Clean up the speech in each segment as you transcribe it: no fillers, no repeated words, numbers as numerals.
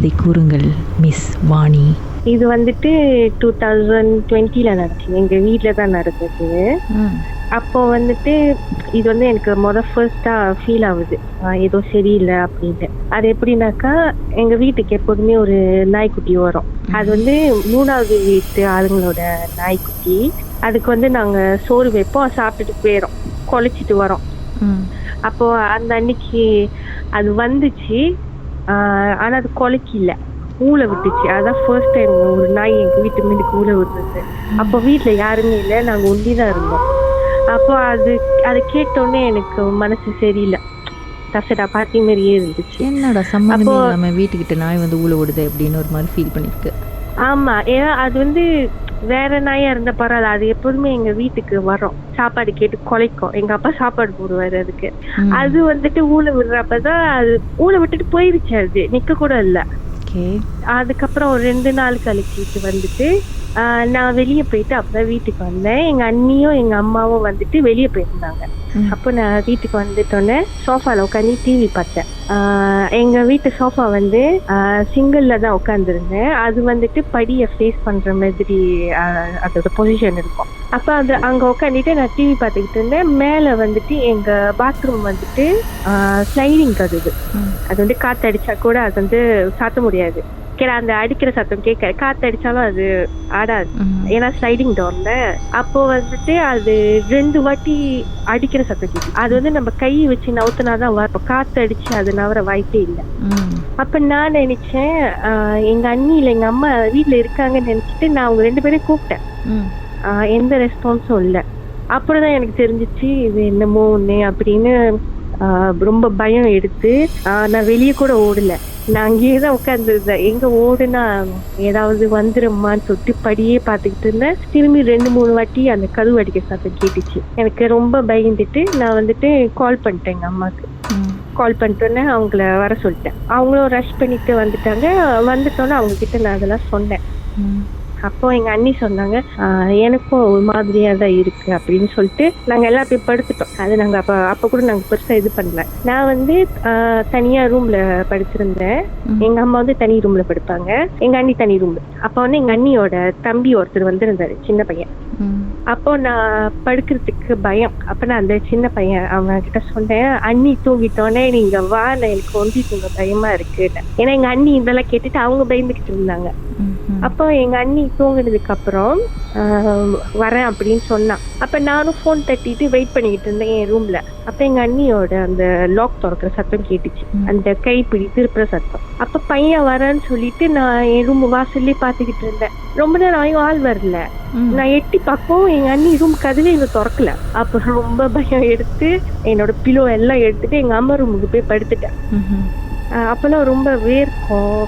நடந்ததை கூறுங்கள் மிஸ் வாணி. இது வந்துட்டு 2020 நடந்துச்சு. எங்க வீட்டில் தான் நடந்தது. அப்போ வந்துட்டு இது வந்து எனக்கு ஃபர்ஸ்டா ஃபீல் ஆகுது, ஏதோ சரியில்லை அப்படின்ட்டு. அது எப்படின்னாக்கா, எங்க வீட்டுக்கு எப்போதுமே ஒரு நாய்க்குட்டி வரும். அது வந்து 3வது வீட்டு ஆளுங்களோட நாய்க்குட்டி. அதுக்கு வந்து நாங்க சோறு வைப்போம், சாப்பிட்டுட்டு போயிடும், குலைச்சிட்டு வரோம். அப்போ அந்த அன்னைக்கு அது வந்துச்சு. ஆனா அது குலைக்கல, ஊழ விட்டுச்சு. அதான் ஃபர்ஸ்ட் டைம் ஒரு நாய் எங்க வீட்டு மீதுக்கு ஊழ விட்டுருது. அப்போ வீட்டுல யாருமே இல்லை, நாங்க ஒண்டிதான் இருந்தோம். அப்போ அது கேட்டோடனே எனக்கு மனசு சரியில்லை, தசடா பாட்டி மாதிரியே இருந்துச்சு. என்னடா சம்பந்தமே இல்லாம வீட்டுக்கிட்ட நாய் வந்து ஊழ விடுது அப்படின்னு ஒரு மாதிரி ஃபீல் பண்ணிருக்கு. ஆமா, ஏன்னா அது வந்து வேற நாயா இருந்த பரவாயில்ல, அது எப்போதுமே எங்க வீட்டுக்கு வரும், சாப்பாடு கேட்டு குலைக்கும். எங்க அப்பா சாப்பாடு போடுவாரு அதுக்கு. அது வந்துட்டு ஊழ விடுறப்பதான் அது ஊழ விட்டுட்டு போயிருச்சு. அது நிக்க கூட இல்லை. அதுக்கப்புறம் ஒரு 2 நாள் கழிச்சிட்டு வந்துட்டு நான் வெளியே போயிட்டு அப்பதான் வீட்டுக்கு வந்தேன். எங்க அண்ணியும் எங்க அம்மாவும் வந்துட்டு வெளியே போயிருந்தாங்க. அப்போ நான் வீட்டுக்கு வந்துட்டோன்னே சோஃபால உட்காந்து டிவி பார்த்தேன். எங்க வீட்டு சோஃபா வந்து சிங்கிள்ல தான் உட்காந்துருந்தேன். அது வந்துட்டு படியை ஃபேஸ் பண்ற மாதிரி அதோட பொசிஷன் இருக்கும். அப்போ அங்க உட்காந்துட்டு நான் டிவி பார்த்துக்கிட்டு இருந்தேன். மேல வந்துட்டு எங்க பாத்ரூம் வந்துட்டு ஸ்லைடிங் கதவு. அது வந்து காத்து அடிச்சா கூட அது வந்து சாத்த முடியாது. அந்த அடிக்கிற சத்தம் கேட்க, காத்து அடிச்சாலும் அது ஆடாது, ஏன்னா ஸ்லைடிங் டோர்ல. அப்போ வந்துட்டு அது 2 வாட்டி அடிக்கிற சத்தம் கேட்கும். அது வந்து நம்ம கை வச்சு நவுத்தினாதான் வரும், காத்து அடிச்சு அது நவர வாய்ப்பே இல்லை. அப்ப நான் நினைச்சேன், எங்க அண்ணி இல்ல எங்க அம்மா வீட்டுல இருக்காங்கன்னு நினைச்சிட்டு நான் அவங்க 2 பேரையும் கூப்பிட்டேன். எந்த ரெஸ்பான்ஸும் இல்லை. அப்புறம்தான் எனக்கு தெரிஞ்சிச்சு இது என்னமோ ஒண்ணு அப்படின்னு. ரொம்ப பயம் எடுத்து நான் வெளியே கூட ஓடல, நான் அங்கேயேதான் உட்காந்துருந்தேன். எங்க ஓடுனா ஏதாவது வந்துருமான்னு சொல்லிட்டு படியே பார்த்துக்கிட்டு இருந்தேன். திரும்பி 2-3 வாட்டி அந்த கதவு அடிக்க சத்தம் கேட்டுச்சு. எனக்கு ரொம்ப பயந்துட்டு நான் வந்துட்டு கால் பண்ணிட்டேன் எங்க அம்மாக்கு. கால் பண்ணிட்டோன்னே அவங்கள வர சொல்லிட்டேன். அவங்களும் ரஷ் பண்ணிட்டு வந்துட்டாங்க. வந்துட்டோன்னே அவங்க கிட்ட நான் அதெல்லாம் சொன்னேன். அப்போ எங்க அண்ணி சொன்னாங்க, எனக்கும் ஒரு மாதிரியா தான் இருக்கு அப்படின்னு சொல்லிட்டு நாங்க எல்லாம் போய் படுத்துட்டோம். அது நாங்க அப்ப கூட நாங்க பெருசா இது பண்ணல. நான் வந்து தனியா ரூம்ல படுத்திருந்தேன். எங்க அம்மா வந்து தனி ரூம்ல படுப்பாங்க, எங்க அண்ணி தனி ரூம்ல. அப்ப வந்து எங்க அண்ணியோட தம்பி ஒருத்தர் வந்திருந்தாரு, சின்ன பையன். அப்போ நான் படுக்கிறதுக்கு பயம். அப்ப நான் அந்த சின்ன பையன் அவன் கிட்ட சொன்னேன், அண்ணி தூங்கிட்டோன்னே நீங்க வா, நான் எனக்கு ஒண்டி தூங்க பயமா இருக்கு. ஏன்னா எங்க அண்ணி இதெல்லாம் கேட்டுட்டு அவங்க பயந்துகிட்டு இருந்தாங்க. அப்போ எங்க அண்ணி தூங்கினதுக்கு அப்புறம் வரேன் அப்படின்னு சொன்னான். அப்ப நானும் போன் தட்டிட்டு வெயிட் பண்ணிக்கிட்டு இருந்தேன் என் ரூம்ல. அப்ப எங்க அண்ணியோட அந்த லாக் திறக்கிற சத்தம் கேட்டுச்சு, அந்த கைப்பிடி திருப்புற சத்தம். அப்ப பையன் வரேன்னு சொல்லிட்டு நான் என் ரூம் வாசல்லே பாத்துக்கிட்டு இருந்தேன். ரொம்ப நேரம் ஆள் வரல. நான் எட்டி பார்க்கவும் எங்க அண்ணி ரூம் கதவே இன்னும் திறக்கல. அப்ப ரொம்ப பயம் எடுத்து என்னோட பிலோ எல்லாம் எடுத்துட்டு எங்க அம்மா ரூமுக்கு போய் படுத்துட்டேன். அப்பெல்லாம் ரொம்ப வேர்க்கும்,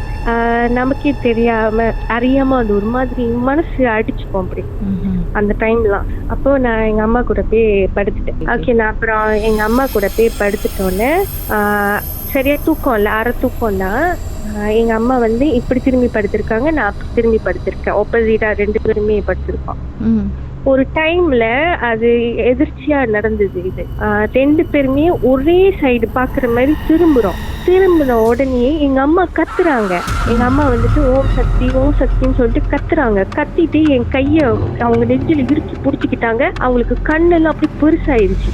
நமக்கே தெரியாம அறியாம அது ஒரு மாதிரி மனசு அடிச்சுப்போம் அப்படி அந்த டைம்லாம். அப்போ நான் எங்க அம்மா கூட போய் படுத்துட்டேன். ஓகே, நான் அப்புறம் எங்க அம்மா கூட போய் படுத்துட்டோன்னே சரியா தூக்கம் இல்லை, அரை தூக்கம் தான். எங்க அம்மா வந்து இப்படி திரும்பி படுத்திருக்காங்க, நான் அப்படி திரும்பி படுத்திருக்கேன். ஆப்போசிட்டா 2 பேருமே படுத்திருக்கோம். ஒரு டைம்ல அது எதிர்ச்சியா நடந்தது. இது 2 பேருமே ஒரே சைடு பாக்குற மாதிரி திரும்பின உடனே எங்க அம்மா கத்துறாங்க. எங்க அம்மா வந்துட்டு ஓம் சக்தி ஓம் சக்தின்னு சொல்லிட்டு கத்துறாங்க. கத்திட்டு என் கைய அவங்க நெஞ்சில இறுக்கி புடிச்சுக்கிட்டாங்க. அவங்களுக்கு கண்ணெல்லாம் அப்படி பெருசாயிருச்சு.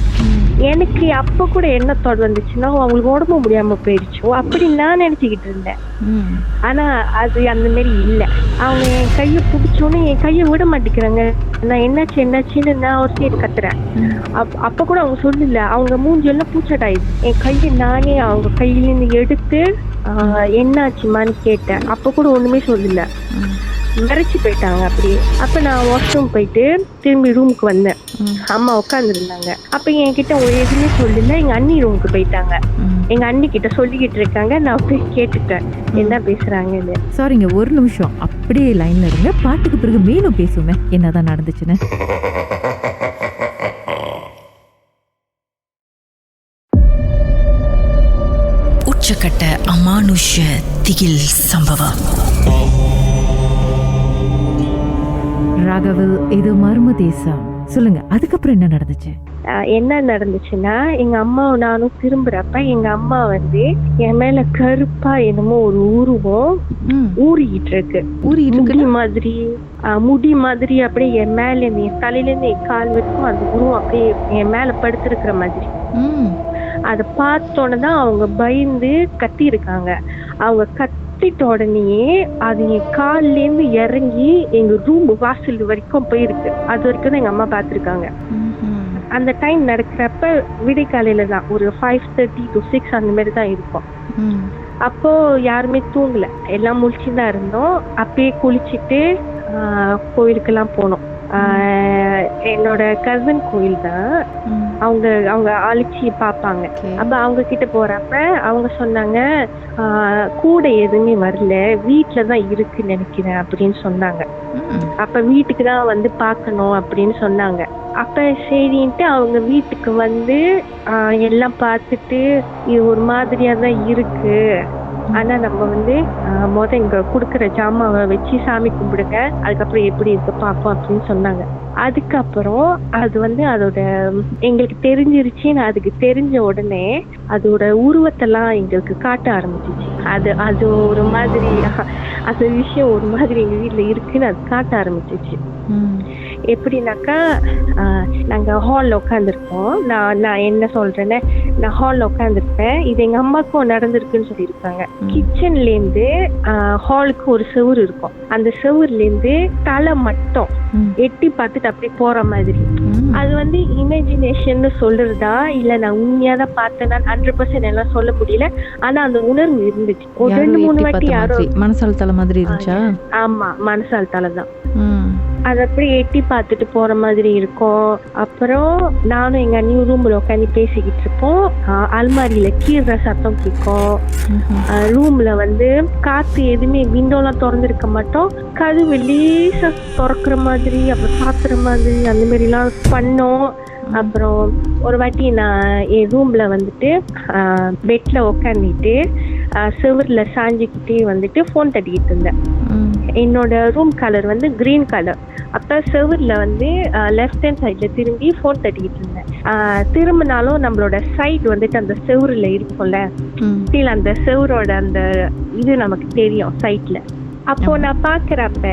எனக்கு அப்ப கூட என்ன தாட் வந்துச்சுன்னா, அவங்களுக்கு உடம்பு முடியாம போயிடுச்சு அப்படி நான் நினைச்சுக்கிட்டு இருந்தேன். ஆனா அது அந்த மாதிரி இல்ல. அவங்க என் கைய பிடிச்சோன்னு என் கைய விட மாட்டேங்கிறாங்க. நான் என்னாச்சுன்னு நான் ஒரு சைடு கத்துறேன். அப்ப கூட அவங்க சொல்லல, அவங்க மூஞ்செல்லாம் பூச்சட்டாயிடுச்சு. என் கையை நானே அவங்க கையிலேருந்து எடுத்து என்னாச்சுமான்னு கேட்டேன். அப்ப கூட ஒண்ணுமே சொல்லல, மறைச்சு போயிட்டாங்க அப்படியே. அப்ப நான் வாஷ்ரூம் போயிட்டு திரும்பி ரூமுக்கு வந்தேன். அம்மா உட்காந்துருந்தாங்க. அப்ப என்கிட்ட எதுவுமே சொல்லல. எங்க அண்ணி ரூமுக்கு போயிட்டாங்க. எங்க அண்ணி கிட்ட சொல்லிக்கிட்டு இருக்காங்க. நான் போய் கேட்டுட்டேன் என்ன பேசுறாங்கன்னு. சாரிங்க, ஒரு நிமிஷம் அப்படியே லைன்ல இருங்க. பாட்டுக்கு பிறகு மேலும் பேசுவேன் என்னதான் நடந்துச்சுன்னு. உச்சக்கட்ட அமானுஷ திகில் சம்பவம். ராகவில் இது மர்ம தேசம். சொல்லுங்க, அதுக்கப்புறம் என்ன நடந்துச்சு? என்ன நடந்துச்சுன்னா, எங்க அம்மாவும் நானும் திரும்புறப்ப எங்க அம்மா வந்து என் மேல கருப்பா என்னமோ ஒரு உருவம் ஊறிக்கிட்டு இருக்கு. முடி மாதிரி அப்படியே என் மேல என் தலையில இருந்து என் கால் வரைக்கும் அந்த உருவம் அப்படியே என் மேல படுத்திருக்கிற மாதிரி. அத பார்த்தோன்னே தான் அவங்க பயந்து கத்தி இருக்காங்க. அவங்க கத்திட்ட உடனேயே அது என் கால்ல இருந்து இறங்கி எங்க ரூம் வாசல் வரைக்கும் போயிருக்கு. அது வரைக்கும் தான் எங்க அம்மா பார்த்திருக்காங்க. அந்த டைம் நடக்கிறப்ப விடிகாலையில தான், ஒரு 5:30 to 6 அந்த மாதிரி தான் இருக்கும். அப்போ யாருமே தூங்கல, எல்லாம் முழிச்சுதான் இருந்தோம். அப்பயே குளிச்சுட்டு கோயிலுக்கெல்லாம் போனோம். என்னோட கசின் கோயில் தான், அவங்க அழிச்சி பார்ப்பாங்க. அப்ப அவங்க கிட்ட போறப்ப அவங்க சொன்னாங்க, கூட எதுவுமே வரல, வீட்டுலதான் இருக்குன்னு நினைக்கிறேன் அப்படின்னு சொன்னாங்க. அப்ப வீட்டுக்கு தான் வந்து பார்க்கணும் அப்படின்னு சொன்னாங்க. அப்ப சரின்ட்டு அவங்க வீட்டுக்கு வந்து எல்லாம் பார்த்துட்டு இது ஒரு மாதிரியா தான் இருக்கு, ஆனா நம்ம வந்து இங்க குடுக்கற ஜாமாவை வச்சு சாமி கும்பிடுங்க, அதுக்கப்புறம் எப்படி இருக்கு பார்ப்போம் அப்படின்னு சொன்னாங்க. அதுக்கப்புறம் அது வந்து அதோட எங்களுக்கு தெரிஞ்சிருச்சு. அதுக்கு தெரிஞ்ச உடனே அதோட உருவத்தெல்லாம் எங்களுக்கு காட்ட ஆரம்பிச்சிச்சு. அது ஒரு மாதிரி அந்த விஷயம் ஒரு மாதிரி எங்க வீட்டுல இருக்குன்னு அது காட்ட ஆரம்பிச்சிச்சு. எப்படின்னாக்கா, நாங்க ஹால்ல உட்காந்துருப்போம். நான் என்ன சொல்றேன்னு, நான் ஹால்ல உட்காந்துருப்பேன். இது எங்க அம்மாக்கும் நடந்திருக்குன்னு சொல்லியிருக்காங்க. கிச்சன்ல இருந்து ஹாலுக்கு ஒரு செவுரு இருக்கும். அந்த செவுருல இருந்து தலை மட்டும் எட்டி பார்த்துட்டு அப்படியே போற மாதிரி. அது வந்து இமேஜினேஷன் சொல்றதா இல்ல நான் உண்மையாதான் பார்த்தேன்னா 100% எல்லாம் சொல்ல முடியல. ஆனா அந்த உணர்வு இருந்துச்சு. ஒரு 2-3 வாட்டி யாரோ மனசால் தலை மாதிரி இருந்துச்சா? ஆமா, மனசால் தலை தான். அது அப்படியே எட்டி பார்த்துட்டு போற மாதிரி இருக்கும். அப்புறம் நானும் எங்க அண்ணியும் ரூம்ல உட்காந்து பேசிக்கிட்டு இருப்போம். அல்மாரியில கீழ சத்தம் கேட்கும். ரூம்ல வந்து காத்து எதுவுமே விண்டோலாம் திறந்துருக்க மாட்டோம். கதவு லேசா திறக்கிற மாதிரி அப்புறம் சாத்துற மாதிரி அந்த மாதிரி எல்லாம் பண்ணோம். அப்புறம் ஒரு வாட்டி நான் என் ரூம்ல வந்துட்டு பெட்ல உட்காந்துட்டு செவர்ல சாஞ்சிக்கிட்டே வந்துட்டு போன் தட்டிக்கிட்டு இருந்தேன். என்னோட ரூம் கலர் வந்து கிரீன் கலர். அப்ப செவர்ல வந்து லெஃப்ட் ஹேண்ட் சைட்ல திரும்பி போன் தட்டிக்கிட்டு இருந்தேன். திரும்பினாலும் நம்மளோட சைடு வந்துட்டு அந்த செவருல இருக்கும்ல, ஸ்டில் அந்த செவரோட அந்த இது நமக்கு தெரியும் சைட்ல. அப்போ நான் பாக்குறப்ப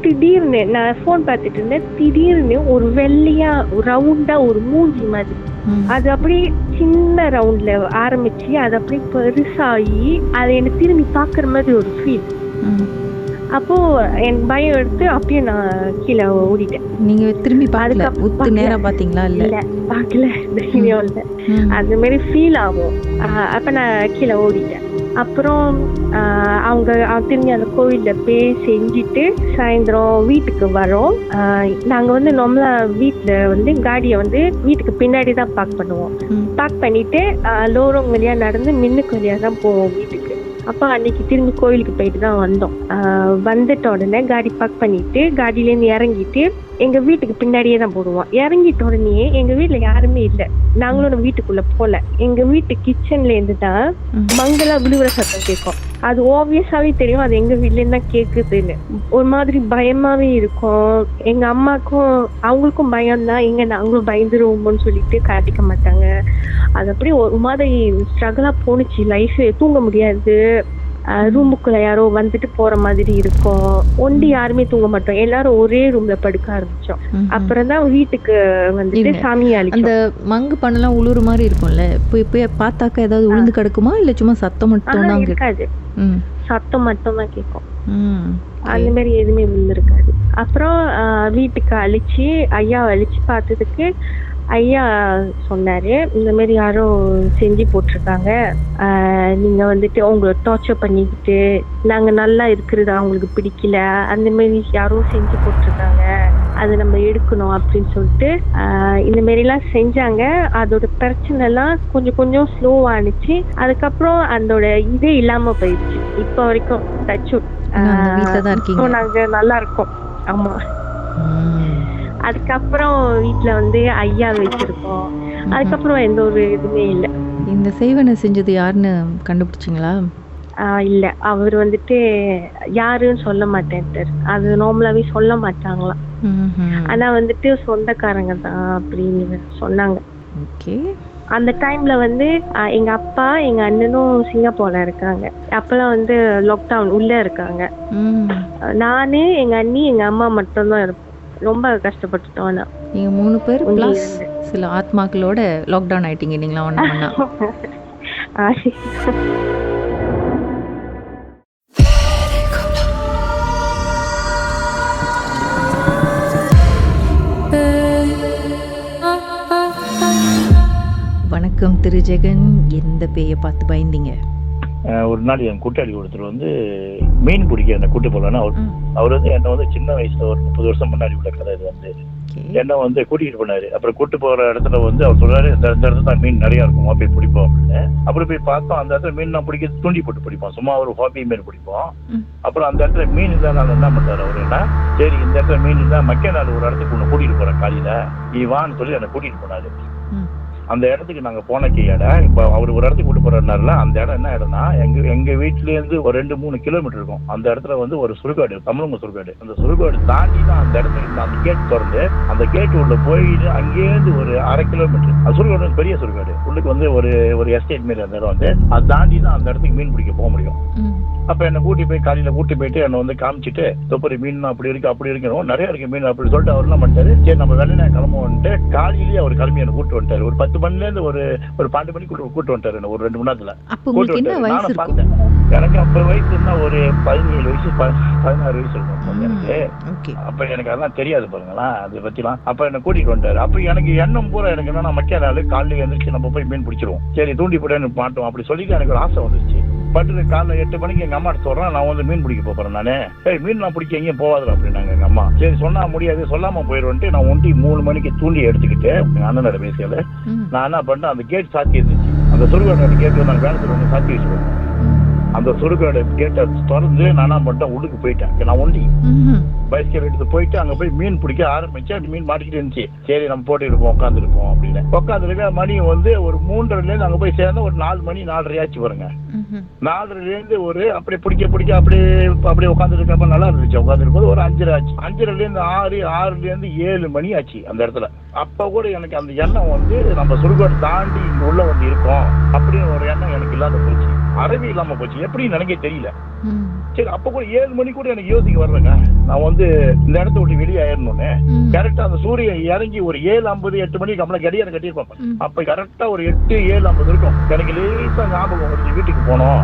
திடீர்னு நான் போன் பார்த்துட்டு இருந்தேன். திடீர்னு ஒரு வெள்ளையா ரவுண்டா ஒரு மூஞ்சி மாதிரி, அது அப்படியே சின்ன ரவுண்ட்ல ஆரம்பிச்சு அது அப்படியே பெருசாகி அதை என்ன திரும்பி பாக்குற மாதிரி ஒரு ஃபீல். அப்போ என் பயம் எடுத்து அப்படியே நான் கீழே ஓடிட்டேன். நீங்க திரும்பி பாக்கல? நேரா பாத்தீங்களா? இல்ல பாக்கல, தைரியம் இல்ல. அந்த மாதிரி ஃபீல் ஆகும். அப்ப நான் கீழே ஓடிட்டேன். அப்புறம் அவங்க திரும்பி அந்த கோவில்ல போய் செஞ்சுட்டு சாயந்தரம் வீட்டுக்கு வரோம். நாங்க வந்து நார்மலா வீட்டுல வந்து காடியை வந்து வீட்டுக்கு பின்னாடி தான் பார்க் பண்ணுவோம். பார்க் பண்ணிட்டு லோரோங் வழியா நடந்து மின்னுக்கு வழியா தான் போவோம் வீட்டுக்கு. அப்ப அன்னைக்கு திரும்பி கோயிலுக்கு போயிட்டு தான் வந்தோம். வந்துட்ட உடனே காடி பார்க் பண்ணிட்டு காடியிலேருந்து இறங்கிட்டு எங்க வீட்டுக்கு பின்னாடியே தான் போடுவோம். இறங்கிட்ட உடனே எங்க வீட்டுல யாருமே இல்லை. நாங்களும் வீட்டுக்குள்ள போல. எங்க வீட்டு கிச்சன்ல இருந்து தான் மங்களா விழுவுற சத்தம் கேட்கும். அது ஆப்வியஸாவே தெரியும் அது எங்க வீட்ல இருந்து தான் கேக்குதுன்னு. ஒரு மாதிரி பயமாவே இருக்கும். எங்க அம்மாக்கும் அவங்களுக்கும் பயம் தான். எங்க நாங்களும் பயந்துருவோம்னு சொல்லிட்டு காட்டிக்க மாட்டாங்க. அது அப்படியே ஒரு மாதிரி ஸ்ட்ரகிளா போனுச்சு லைஃப். தூங்க முடியாது. ரூமுக்குள்ள யாரோ வந்துட்டு போற மாதிரி இருக்கும். ஒண்டி யாருமே தூங்க மாட்டோம். எல்லாரும் ஒரே ரூம்ல படுக்க ஆரம்பிச்சோம். அப்புறம் தான் வீட்டுக்கு வந்துட்டு சாமியை அழிச்சோம். அந்த மங்கு பண்ணலாம் உளுறு மாதிரி இருக்கும்ல, போய் பார்த்தாக்கா ஏதாவது உளுந்து கிடக்குமா இல்ல சும்மா சத்தம் மட்டும் தான் இருக்காது? சத்தம் மட்டும் தான் கேட்கும். அந்த மாதிரி எதுவுமே விழுந்து இருக்காது. அப்புறம் வீட்டுக்கு அழிச்சு ஐயா அழிச்சு பார்த்ததுக்கு ஐயா சொன்னாரு, இந்த மாதிரி யாரோ செஞ்சு போட்டிருக்காங்க, நீங்க வந்துட்டு உங்களை டார்ச்சர் பண்ணிக்கிட்டு நாங்க நல்லா இருக்கிறது அவங்களுக்கு பிடிக்கல, அந்த மாதிரி யாரோ செஞ்சு போட்டிருக்காங்க, அதை நம்ம எடுக்கணும் அப்படின்னு சொல்லிட்டு இந்த மாதிரி எல்லாம் செஞ்சாங்க. அதோட பிரச்சனை எல்லாம் கொஞ்சம் கொஞ்சம் ஸ்லோவானுச்சு. அதுக்கப்புறம் அதோட இதே இல்லாம போயிடுச்சு. இப்ப வரைக்கும் நாங்க நல்லா இருக்கோம். ஆமா, அதுக்கப்புறம் வீட்டுல வந்து ஐயா வச்சிருக்கோம். அதுக்கப்புறம் எந்த ஒரு இதுவுமே இல்லை. இந்த செய்வனை செஞ்சது யாருன்னு கண்டுபிடிச்சிங்களா? இல்ல, அவர் வந்துட்டு யாருன்னு சொல்ல மாட்டேன். அது நார்மலாவே சொல்ல மாட்டாங்களாம். ஆனா வந்துட்டு சொந்தக்காரங்க தான் அப்படின்னு சொன்னாங்க. ஓகே. அந்த டைம்ல வந்து எங்க அப்பா எங்க அண்ணனும் சிங்கப்பூர்ல இருக்காங்க. அப்பெல்லாம் வந்து லாக்டவுன் உள்ள இருக்காங்க. நானு எங்க அண்ணி எங்க அம்மா மட்டும்தான் இருப்போம். ரொம்ப கஷ்டப்பட்டுட்டோம். ஆனா நீங்க 3 பேர் பிளஸ் சில ஆத்மாக்களோட லாக்டவுன் ஆயிட்டீங்க நீங்களா ஒண்ணா? வணக்கம் திரு ஜெகன். எந்த பேயை பார்த்து பயந்தீங்க? ஒரு நாள் என் கூட்டாளி ஒருத்தர் வந்து மீன் பிடிக்க என்னை கூட்டு போகலான்னு அவர் வந்து என்னை வந்து சின்ன வயசுல ஒரு 30 வருஷம் முன்னாடி உள்ள கதை. இது வந்து என்னை வந்து கூட்டிகிட்டு போனாரு. அப்புறம் கூட்டு போற இடத்துல வந்து அவர் சொல்றாரு, இந்த இடத்துல தான் மீன் நிறைய இருக்குமா, போய் பிடிப்போம் அப்படின்னு. அப்புறம் போய் பார்த்தோம், அந்த இடத்துல மீன் நான் பிடிக்க தூண்டி போட்டு பிடிப்போம், சும்மா ஒரு ஹாபி மீன் பிடிப்போம். அப்புறம் அந்த இடத்துல மீன் இருந்தாலும் என்ன பண்றாரு அவருன்னா, சரி இந்த இடத்துல மீன் இருந்தா மக்கே நாள் ஒரு இடத்துக்கு ஒன்று கூட்டிட்டு போறேன் காலையில, நீ வான்னு சொல்லி என்னை கூட்டிட்டு போனாரு. அந்த இடத்துக்கு நாங்க போன இடம், இப்ப அவர் ஒரு இடத்துக்கு கூட்டு போறாருனால அந்த இடம் என்ன இடம்னா, எங்க வீட்டுல இருந்து ஒரு 2-3 கிலோமீட்டர் இருக்கும். அந்த இடத்துல வந்து ஒரு சுடுகாடு, தமிழங்க சுடுகாடு. அந்த சுடுகாடு தாண்டி தான் அந்த இடத்துக்கு அந்த கேட் திறந்து அந்த கேட் உள்ள போயிட்டு அங்கேருந்து ஒரு 1/2 கிலோமீட்டர். அந்த சுடுகாடு பெரிய சுடுகாடு, உள்ளுக்கு வந்து ஒரு எஸ்டேட் மாரி அந்த இடம் வந்து, அது தாண்டி தான் அந்த இடத்துக்கு மீன் பிடிக்க போக முடியும். அப்ப என்ன கூட்டி போய் காலையில கூட்டி போயிட்டு என்ன வந்து காமிச்சிட்டு, தொப்பரி மீன் அப்படி இருக்கு அப்படி இருக்கணும், நிறைய இருக்கு மீன் அப்படி சொல்லிட்டு அவர் என்ன பண்ணிட்டாரு, சரி நம்ம வெள்ளனை கிளம்புவோன்ட்டு காலையிலேயே அவர் கிளம்பி என்ன கூட்டு வந்துட்டாரு. ஒரு 10 மணில இருந்து ஒரு 12 மணிக்கு கூட்டு வந்துட்டாரு. ஒரு 2 மணி நேரத்துல கூட்டு வந்துட்டாரு. நானும் பார்த்தேன். எனக்கு அப்ப வயசு இருந்தா ஒரு 17 வயசு 16 வயசு இருக்கும் எனக்கு. அப்ப எனக்கு அதெல்லாம் தெரியாது பாருங்களா, அதை பத்திலாம். அப்ப என்ன கூட்டிட்டு வந்துட்டாரு. அப்ப எனக்கு எண்ணம் பூரா எனக்கு என்னன்னா, மக்கா நாள் காலையில எழுந்திரிச்சு நம்ம போய் மீன் பிடிச்சிருவோம், சரி தூண்டி போட்டு மாட்டோம் அப்படி சொல்லிட்டு எனக்கு ஒரு ஆசை வந்துருச்சு. பட்டு காலைல 8 மணிக்கு எங்க அம்மா சொல்றேன், நான் வந்து மீன் பிடிக்க போறேன் நானு. சரி மீன் நான் பிடிக்க எங்கேயும் போவாதுல அப்படின்னாங்க எங்க அம்மா. சரி சொன்னா முடியாது, சொல்லாம போயிடுவேன்ட்டு நான் ஒண்டி 3 மணிக்கு தூண்டி எடுத்துக்கிட்டு எங்க அண்ணனோட பேசியல நான் என்ன பண்ணேன், அந்த கேட் சாத்தி இருந்துச்சு. அந்த சுடுகாடு கேட் நான் வேலை வந்து சாத்தி வச்சுருவேன். அந்த சுடுகாடு கேட்டை திறந்து நான் என்ன பண்ணிட்டேன், உள்ளுக்கு போயிட்டேன். நான் ஒண்டி பைஸ்கல் எடுத்து போயிட்டு அங்க போய் மீன் பிடிக்க ஆரம்பிச்சு. அது மீன் மாட்டிக்கிட்டு இருந்துச்சு. சரி நம்ம போட்டு இருப்போம், உட்காந்துருப்போம் அப்படின்னு உட்காந்துருக்க. மணி வந்து ஒரு 3:30ல இருந்து அங்க போய் சேர்ந்தா ஒரு 4 மணி 4:30 ஆச்சு வருங்க. 4:30ல இருந்து ஒரு அப்படியே பிடிக்க அப்படியே உட்காந்துட்டு இருக்கப்ப நல்லா இருந்துச்சு. உட்காந்துருக்கும் போது ஒரு 5:30 ஆச்சு. 5:30ல இருந்து 6, 6ல இருந்து 7 மணி ஆச்சு அந்த இடத்துல. அப்ப கூட எனக்கு அந்த எண்ணம் வந்து நம்ம சுடுகாடு தாண்டி இங்க உள்ள வந்து இருக்கோம் அப்படின்னு ஒரு எண்ணம் எனக்கு இல்லாத போச்சு. அறவே இல்லாம போச்சு, எப்படின்னு எனக்கே தெரியல. சரி அப்ப கூட 7 மணி கூட எனக்கு யோசிக்க வரலங்க. நான் வந்து இந்த இடத்த விட்டு வெளியே ஆயிரணும்னு கரெக்டா அந்த சூரியன் இறங்கி ஒரு 7:50 8 மணிக்கு நம்மள கடியாரம் கட்டியிருப்போம். அப்ப கரெக்டா ஒரு 8 7:50 இருக்கும். எனக்கு லேசா ஞாபகம் வருது, வீட்டுக்கு போனோம்,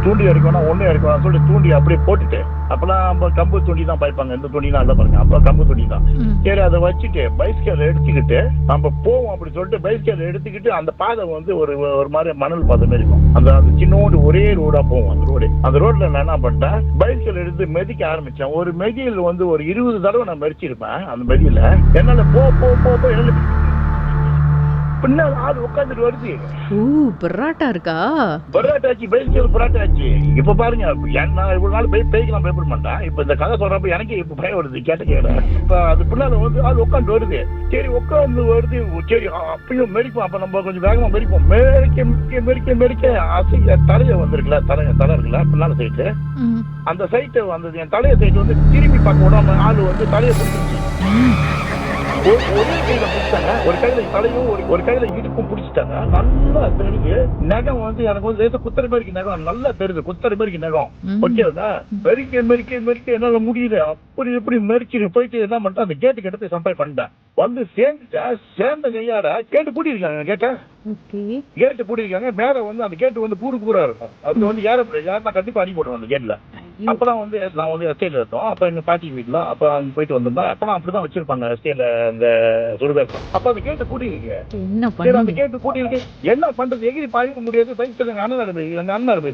தூண்டி அடிக்கணும், ஒண்ணு அடிக்கணும் சொல்லி தூண்டி அப்படியே போட்டுட்டு, அப்பெல்லாம் கம்பு தூண்டி தான் பாய்ப்பாங்க, இந்த தூண்டிலாம் இல்ல பாருங்க, அப்ப கம்பு தூண்டி தான். சரி அதை வச்சுட்டு பைஸ்கேல் எடுத்துக்கிட்டு நம்ம போவோம் அப்படி சொல்லிட்டு பைஸ்கேல் எடுத்துக்கிட்டு அந்த பாதை வந்து ஒரு மாதிரி மணல் பாதை மாதிரி இருக்கும். அந்த சின்னோடு ஒரே ரோடா போவோம். அந்த ரோட்ல நான் என்ன பண்ணிட்டேன், பைஸ்கேல் எடுத்து மெதிக்க ஆரம்பிச்சேன். ஒரு மெதியில் வந்து ஒரு 20 தடவை நான் மெதிச்சிருப்பேன். அந்த மெதியில என்னால என்னால பின்னால ஆள் உட்காந்துட்டு வருது. பராட்டா இருக்கா? பராட்டாச்சு, பைஸ்கேல் பராட்டாச்சு. இப்ப பாருங்க, நான் இவ்வளவு நாள் பேய்க்கெல்லாம் பயப்பட மாட்டேன். இப்ப இந்த கதை சொல்றப்ப எனக்கு இப்ப பயம் வருது கேட்ட. இப்ப அது பின்னால வந்து ஆள் உட்காந்து வருது. சரி உட்காந்து வருது, சரி அப்பயும் மெரிப்போம். அப்ப நம்ம கொஞ்சம் வேகமா மெரிப்போம். மெரிக்க அசைய தலைய வந்திருக்குல்ல, தலை இருக்குல்ல பின்னால சைட்டு, அந்த சைட்டு வந்தது. என் தலைய சைட்டு வந்து திரும்பி பார்க்க விடாம ஆளு வந்து தலையை பிடிச்சிருச்சு. ஒரே கையில பிடிச்சாங்க, ஒரு கையில தலையும் ஒரு கையில இடுப்பும் பிடிச்சிட்டாங்க. நல்லா தெரியுது நகம் வந்து எனக்கு வந்து குத்தரை மாதிரிக்கு நகம் நல்லா தெரியுது, குத்தரை மாதிரிக்கு நகம். ஓகேதா? மெரிக்க என்னால முடியல. அப்படி எப்படி மெரிச்சு போயிட்டு என்ன பண்ணிட்டேன், அந்த கேட்டு கிட்ட சம்பளம் பண்ணிட்டேன். வந்து சேர்ந்த கையாட கேட்டு பூட்டிருக்காங்க. கேட்டு பூட்டிருக்காங்க. மேல வந்து அந்த கேட்டு வந்து பூரா இருக்கும். அது வந்து யாரும் கண்டிப்பா அடி போடுவோம் அந்த கேட்ல. அப்பதான் வந்து நான் வந்து எஸ்டேட்ல இருந்தோம். அப்ப எங்க பாட்டி வீட்டுல அப்ப அங்க போயிட்டு வந்திருந்தோம். அப்பதான் அப்படிதான் வச்சிருப்பாங்க எஸ்டேட்ல அந்த சுடுகாடு. அப்ப அந்த கேட்டு பூட்டிருக்கு. அந்த கேட்டு பூட்டிருக்கு. என்ன பண்றது, எகிரி பாய்க்க முடியாது. பைக்கில் எங்க அண்ணன்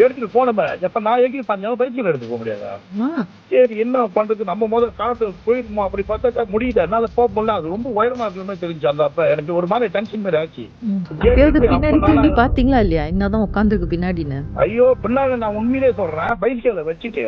எடுத்துட்டு போனப்ப எப்ப நான் எகிரி பாஞ்சாலும் பைக்கில் எடுத்து போக முடியாதா? சரி என்ன பண்றது, நம்ம முதல்ல காலத்து போயிருக்கோம். அப்படி பார்த்தா முடியல, என்னால போக முடியல. அது ரொம்ப உயரமா இருக்குன்னு தெரிஞ்சு அந்த அப்ப எனக்கு ஒரு மாதிரி டென்ஷன் மாதிரி ஆச்சு. பின்னாடி பாத்தீங்களா இல்லையா என்னதான் உட்காந்துருக்கு பின்னாடின்னு? ஐயோ பின்னாடி நான் உண்மையிலே சொல்றேன், பைக்கில வச்சுட்டு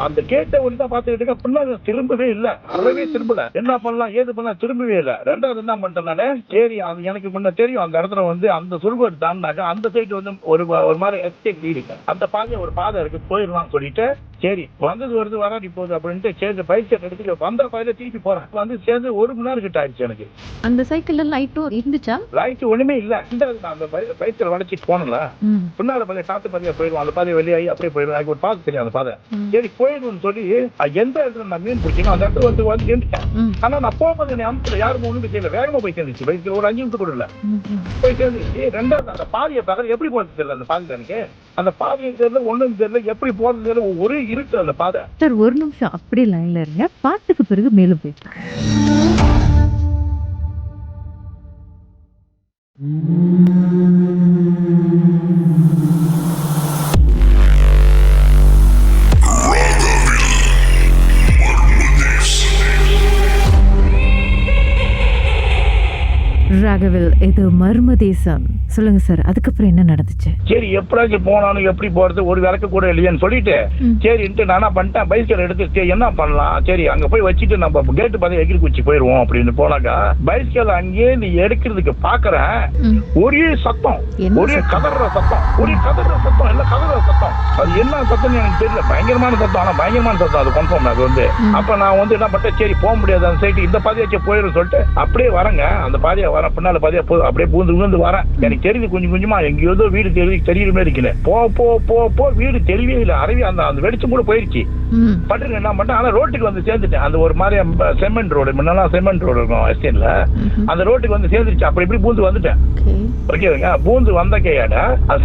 அந்த கேட்ட ஒன்று தான் பார்த்துக்கிட்டு இருக்க. பின்னாடி திரும்பவே இல்லை, அறவே திரும்பல. என்ன பண்ணலாம் ஏது பண்ணலாம், திரும்பவே இல்லை. ரெண்டாவது என்ன பண்ணிட்டேன் நானு, சரி அது எனக்கு முன்ன தெரியும் அந்த இடத்துல வந்து அந்த சுடுகாடு தாண்டாக்க அந்த சைடு வந்து ஒரு மாதிரி எஸ்டேட் இருக்கு, அந்த பாதை ஒரு பாதை இருக்கு போயிடலாம் சொல்லிட்டு சரி வந்தது வருது வராடி போகுது அப்படின்ட்டு சேர்ந்து பைக் செட் எடுத்துட்டு வந்த பாதையில திருப்பி போறேன். வந்து சேர்ந்து 1 மணி நேரம் கிட்ட ஆயிடுச்சு எனக்கு. அந்த சைக்கிள்ல லைட்டும் இருந்துச்சா? லைட் ஒண்ணுமே இல்ல. அந்த பைக்கில் வளைச்சிட்டு போனல பின்னால பாதைய காத்து பாதையா போயிடுவோம். அந்த பாதையை வெளியாகி அப்படியே போயிடுவோம். எனக்கு ஒரு பாதை தெரியும் அந்த பாதை. சரி போயிடுவோம்னு சொல்லி எந்த இடத்துல நான் மீன் பிடிச்சேனோ அந்த இடத்துல வந்து சேர்ந்துட்டேன். ஆனா நான் போகும்போது என்னை அமுத்துல யாரும் ஒண்ணுமே தெரியல. வேகமா போய் சேர்ந்துச்சு. பைக்கில் ஒரு 5 நிமிஷம் கூட இல்ல போய் சேர்ந்துச்சு. ரெண்டாவது அந்த பாதையை பார்க்கறது எப்படி போறது தெரியல. அந்த பாதை எனக்கு அந்த பாதையை தெரியல, ஒண்ணும் தெரியல, எப்படி போறது தெரியல. ஒரு இருக்கு அந்த பாதை. சார் ஒரு நிமிஷம் அப்படியே லைன்ல இருங்க. பாட்டுக்கு பிறகு மேலும் பேசுறேன். ராகவில் இது மர்ம தேசம். சொல்லுங்க சார், அதுக்கப்புறம் என்ன நடந்துச்சு? சரி எப்படாச்சும் போனாலும் எப்படி போறது, ஒரு விளக்கு கூட இல்லையான்னு சொல்லிட்டு சரின்ட்டு நானா பண்ணிட்டேன். பைஸ்கல் எடுத்து என்ன பண்ணலாம், சரி அங்க போய் வச்சுட்டு நம்ம கேட்டு பார்த்து எகிரி குச்சி போயிருவோம் அப்படின்னு போனாக்கா பைஸ்கல் அங்கேயே நீ எடுக்கிறதுக்கு பாக்குறேன். ஒரே சத்தம், ஒரே கதற சத்தம், ஒரே கதற சத்தம், இல்ல கதற சத்தம். அது என்ன சத்தம்னு எனக்கு தெரியல. பயங்கரமான சத்தம், ஆனா பயங்கரமான சத்தம். அது கன்ஃபார்ம். அது வந்து அப்ப நான் வந்து என்ன பண்ணிட்டேன், சரி போக முடியாது அந்த சைட்டு, இந்த பாதையாச்சும் போயிடும் சொல்லிட்டு அப்படியே வரேங்க. அந்த பாதையை வரேன், பின்னால பாதையா அப்படியே பூந்து வரேன். எனக்கு தெரியுது கொஞ்சம் கொஞ்சமா எங்கேயோ வீடு தெரியுமே இருக்கல. போ வீடு தெரியவே இல்லை. அறவி அந்த வெளிச்சம் கூட போயிருச்சு. பட்டு என்ன பண்ணேன், ஆனா ரோட்டுக்கு வந்து சேர்ந்துட்டேன். அந்த ஒரு மாதிரி செமெண்ட் ரோடு, முன்னெல்லாம் செமெண்ட் ரோடு இருக்கும் எஸ்டேட்ல. அந்த ரோட்டுக்கு வந்து சேர்ந்துருச்சு. அப்படி இப்படி பூந்து வந்துட்டேன். ஓகேங்க. பூந்து வந்த கையாட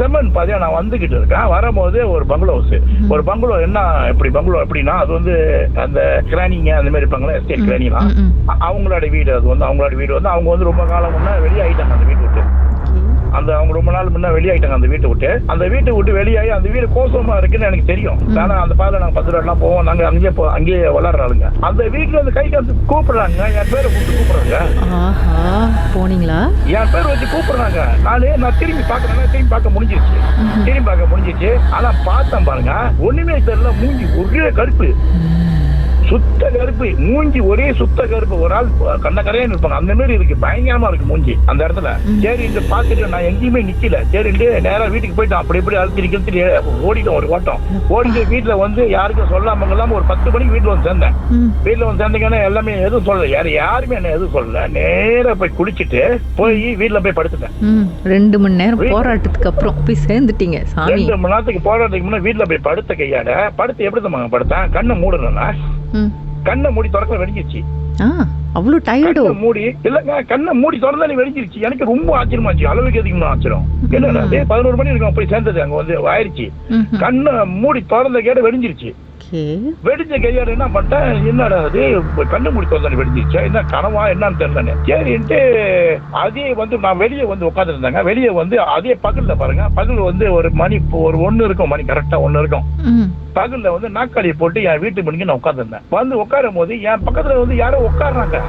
செமெண்ட் பாதையா நான் வந்துகிட்டு இருக்கேன். வரும்போது ஒரு பங்களோ ஹவுஸ். ஒரு பங்களோ என்ன எப்படி பங்களோ எப்படின்னா அது வந்து அந்த கிரானிங்க அந்த மாதிரி இருப்பாங்களா, எஸ்டேட் கிரானிலாம் அவங்களோட வீடு. அது வந்து அவங்களோட வீடு வந்து அவங்க வந்து ரொம்ப காலம் முன்னா வெளியாயிட்டாங்க அந்த வீட்டு விட்டு. அவங்க ரொம்ப நாள் முன்ன வெளியாயிட்டாங்க அந்த வீட்டை விட்டு. அந்த வீட்டை விட்டு வெளியாகி அந்த வீடு கோசமா இருக்குன்னு எனக்கு தெரியும். ஆனா அந்த பாதையில நாங்க 10 ரூபா போவோம். நாங்க அங்கேயே விளாடுறாங்க. அந்த வீட்டுல வந்து கை காத்து கூப்பிடுறாங்க. என் பேரை விட்டு கூப்பிடுறாங்க. போனீங்களா? என் பேர் வச்சு கூப்பிடுறாங்க. நான் திரும்பி பார்க்க முடிஞ்சிருச்சு. ஆனா பார்த்தேன் பாருங்க, ஒண்ணுமே தெரியல. மூஞ்சி ஒரே கருப்பு, சுத்த கருப்பு மூஞ்சி, ஒரே சுத்த கருப்பு. ஒரு ஆள் கண்ணக்கரையான்னு இருப்பாங்க அந்த மாதிரி இருக்கு. பயங்கரமா இருக்கு மூஞ்சி அந்த இடத்துல. சரி இந்த பாத்துட்டு நான் எங்கேயுமே நிக்கல. சரிட்டு நேரா வீட்டுக்கு போயிட்டேன். அப்படி இப்படி அழுத்தி ஓடிட்டோம். ஒரு ஓட்டம் ஓடிட்டு வீட்டுல வந்து யாருக்கும் சொல்லாம ஒரு 10 மணிக்கு வீட்டுல வந்து சேர்ந்தேன். வீட்டுல வந்து சேர்ந்தீங்கன்னா எல்லாமே எதுவும் சொல்லல. யாருமே என்ன எதுவும் சொல்லல. நேரா போய் குளிச்சுட்டு போய் வீட்டுல போய் படுத்துட்டேன். 2 மணி நேரம் போராட்டத்துக்கு அப்புறம் போய் சேர்ந்துட்டீங்க. 2 மணி நேரத்துக்கு போராட்டத்துக்கு முன்னாடி வீட்டுல போய் படுத்த கையாட படுத்து எப்படி தான் படுத்தேன். கண்ணை மூடுறேன்னா கண்ணை மூடி திறக்க வெடிஞ்சிருச்சு. அவ்வளவு டயர்டோ மூடி இல்லங்க, கண்ணை மூடி திறந்தா நீ வெடிஞ்சிருச்சு. எனக்கு ரொம்ப ஆச்சரியமாச்சு. அளவுக்கு அதிகமா ஆச்சரியம். என்னன்னா 11 மணி இருக்கும் போய் சேர்ந்தது. அங்க வந்து ஆயிடுச்சு. கண்ணை மூடி திறந்த கேட வெடிஞ்சிருச்சு. வெடிச்ச கையாடு என்ன பண்ணிட்டேன், என்னடா அது கண்ணு மூடி திறந்தானே வெடிஞ்சிருச்சா, என்ன கனவா என்னன்னு தெரியல. சரின்ட்டு அதே வந்து நான் வெளியே வந்து உட்காந்து இருந்தாங்க. வெளியே வந்து அதே பகல்ல பாருங்க, பகல் வந்து ஒரு மணி ஒரு 1 இருக்கும், மணி கரெக்டா 1 இருக்கும். பகல்ல வந்து நாற்காலியை போட்டு என் வீட்டு மணிக்கு நான் உட்காந்துருந்தேன். வந்து உட்காரும் போது என் பக்கத்துல வந்து யாரோ உட்காடுறாங்க.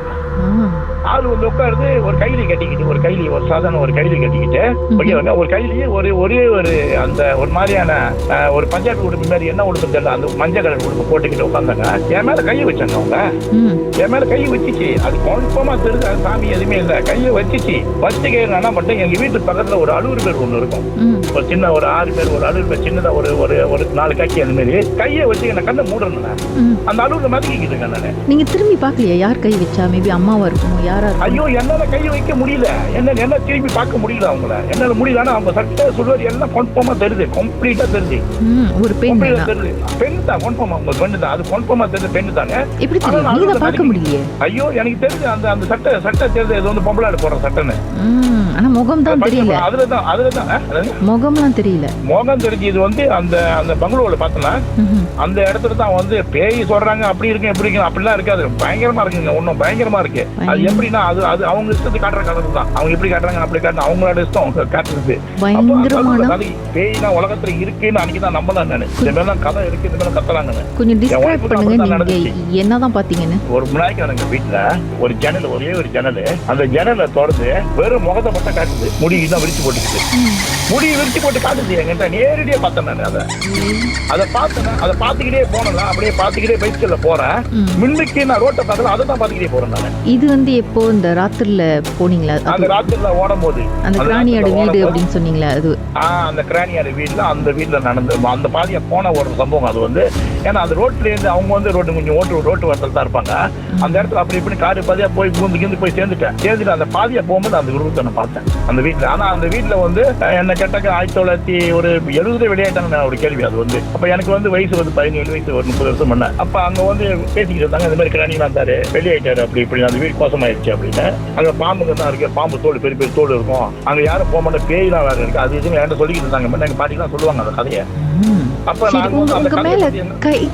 ஆள் வந்து உட்காருது, ஒரு கைலி கட்டிக்கிட்டு, ஒரு சாதாரண ஒரு கைலி கட்டிக்கிட்டு, ஓகேவாங்க, ஒரு கைலியே ஒரே ஒரு அந்த ஒரு மாதிரியான ஒரு பஞ்சாபி உடுப்பு மாதிரி என்ன உடுப்பு தெரியல, அந்த மஞ்சள் கலர் உடுப்பு போட்டுக்கிட்டு உட்காந்தாங்க. என் மேல கையை வச்சாங்க. அவங்க என் மேல கையை வச்சிச்சு. அது கன்ஃபார்மா தெரியுது, அது சாமி எதுவுமே இல்லை. கையை வச்சிச்சு. வச்சு கை என்ன பண்ணிட்டேன், எங்க வீட்டு பக்கத்துல ஒரு அலுவல் பேர் ஒண்ணு இருக்கும். ஒரு சின்ன ஒரு 6 பேர் ஒரு அலுவல் பேர், சின்னதா ஒரு 4 கட்சி அந்த மாதிரி கையை வச்சு என்ன கண்ணை மூடுறேன். அந்த அலுவல மதிக்கிட்டு இருக்கேன் நானு. நீங்க திரும்பி பாக்கலையா யார் கை வச்சா? மேபி அம்மாவா இருக்கும், யாரா? ஐயோ, என்னால கையை வைக்க முடியல. என்ன திரும்பி பார்க்க முடியல. அவங்கள என்னால முடியல. ஆனா அவங்க சட்ட சொல்வார் எல்லாம் கன்ஃபார்மா தெரியுது, கம்ப்ளீட்டா தெரியுது. ஒரு பெண் தெரியுது, பெண் தான் கன்ஃபார்மா. அவங்க பெண் தான், அது கன்ஃபார்மா தெரியுது, பெண் தானே. எப்படி நீங்க பார்க்க முடியல? ஐயோ, எனக்கு தெரியுது அந்த சட்டை தெரியுது. இது வந்து பொம்பளாடு போடுற சட்டைன்னு. ஆனா முகம் தான் தெரியல. அதுலதான் முகம்லாம் தெரியல. முகம் தெரிஞ்சு. இது வந்து அந்த பங்களூர்ல பார்த்தோம்னா அந்த இடத்துல தான் வந்து பேய் சொல்றாங்க. அப்படி இருக்கு எப்படி இருக்கு அப்படிலாம் இருக்காது. பயங்கரமா இருக்குங்க. ஒன்னும் பயங்கரமா இருக்கு. அது எப்படின்னா அது அவங்க இஷ்டத்துக்கு காட்டுற கதை தான். அவங்க எப்படி காட்டுறாங்க அப்படி காட்டுறாங்க, அவங்களோட இஷ்டம் காட்டுறது. பேய்னா உலகத்துல இருக்குன்னு அன்னைக்குதான் நம்பலாம். நானு இந்த மாதிரிலாம் கதை இருக்கு, இந்த மாதிரி கத்தலாங்கன்னு கொஞ்சம் டிஸ்கிரைப் பண்ணுங்க. என்னதான் பாத்தீங்கன்னு. ஒரு முன்னாடி எனக்கு வீட்டுல ஒரு ஜன்னல், ஒரே ஒரு ஜன்னல். அந்த ஜன்னலை திறந்து வெறும் முகத்தை மட்டும் காட்டுது. முடிதான் விரிச்சு போட்டுக்கிட்டு, முடி விரிச்சு போட்டு காட்டுது. என்கிட்ட நேரடியா பார்த்தேன் நான். அதை பார்த்துக்கிட்டே போனேன். அப்படியே பார்த்துக்கிட்டே பைஸ்கல்ல போறேன். முன்னுக்கு நான் ரோட்டை பார்க்கல, அதை தான் பார்த்துக்கிட்டே போறேன் நான். இது வந்து எப்போ இந்த ராத்திரில போனீங்களா? அந்த ராத்திரில ஓடும் போது அந்த கிராணியோட வீடு அப்படின்னு சொன்னீங்களா? அது அந்த கிராணியோட வீட்டுல அந்த வீட்டுல நடந்து அந்த பாதியா போன ஒரு சம்பவம் அது வந்து. ஏன்னா அந்த ரோட்ல இருந்து அவங்க வந்து ரோட்டு கொஞ்சம் ரோட்டு வரத்துல தான் இருப்பாங்க. அந்த இடத்துல அப்படி இப்படி காடு பாதியா போய் பூந்துக்கு போய் சேர்ந்துட்டு அந்த பாதியா போகும்போது அந்த குடும்பத்தை நான் பார்த்தேன் அந்த வீட்டுல. ஆனா அந்த வீட்டுல வந்து என்ன கேட்டாக்க 1970 வெளியாயிட்டாங்க ஒரு கேள்வி அது வந்து. அப்ப எனக்கு வந்து வயசு வந்து 17 வயசு ஒரு 30 வருஷம் பண்ண. அப்ப அங்க வந்து பேசிக்கிட்டு இருந்தாங்க இந்த மாதிரி கிராணிலாம் இருந்தாரு வெளியாயிட்டாரு அப்படி இப்படி அந்த வீடு கோசமாயிருச்சு அப்படின்னு. அங்க பாம்புங்க தான் இருக்கு, பாம்பு தோல் பெரிய பெரிய தோல் இருக்கும், அங்க யாரும் போக மாட்டேன், பேய்லாம் வேற இருக்கு, அது இதுன்னு என்கிட்ட சொல்லிக்கிட்டு இருந்தாங்க. எங்க பாட்டி தான் சொல்லுவாங்க அந்த கதையை. அப்ப உங்க மேல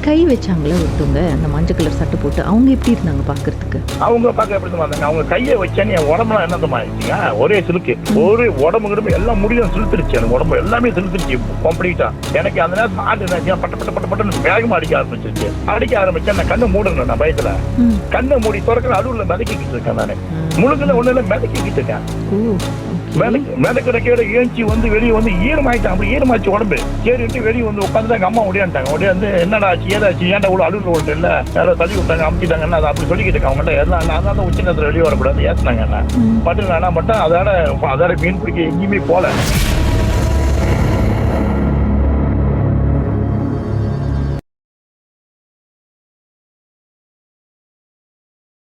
கை வச்சாங்களே ஒருத்தவங்க அந்த மஞ்சள் கலர் சட்டை போட்டு, அவங்க எப்படி இருந்தாங்க பாக்குறதுக்கு? அவங்க பார்க்க எப்படி வந்தாங்க, அவங்க கையை வச்சானே என் உடம்புலாம் என்னதமா ஆயிடுச்சுங்க, ஒரே சிலுக்கு, ஒரு உடம்பு கிடம்பு எல்லாம் முடியும் சிலுத்துருச்சு, எனக்கு உடம்பு எல்லாமே சிலுத்துருச்சு கம்ப்ளீட்டா. எனக்கு அந்த நேரத்தில் ஆட்டு பட்ட வேகமா அடிக்க ஆரம்பிச்சேன். நான் கண்ணை மூடணும், நான் பயத்துல கண்ணை மூடி திறக்கிற அதுல மிதக்கிட்டு இருக்கேன். நானு முழுக்கல ஒண்ணு மிதக்கிட்டு இருக்கேன். மிதக்கிற ஏஞ்சி வந்து வெளியே வந்து ஈரமாயிட்டேன். அப்படி ஈரமாச்சு உடம்பு. சரிட்டு வெளியே வந்து உட்காந்து எங்க அம்மா ஓடியாண்டாங்க. ஓடியாந்து என்னடா ஆச்சு ஏதாச்சு ஏன்டா இவ்வளவு அழுகுற ஒன்று இல்லை, யாரோ தள்ளி விட்டாங்க அமுச்சிட்டாங்க என்ன அப்படி சொல்லிக்கிட்டு இருக்காங்க. அவங்கள்ட்ட எல்லாம் நான் தான் உச்ச நேரத்தில் வெளியே வரக்கூடாது ஏசினாங்க என்ன பட்டு. நான் மட்டும் அதோட மீன் பிடிக்க எங்கேயுமே போல.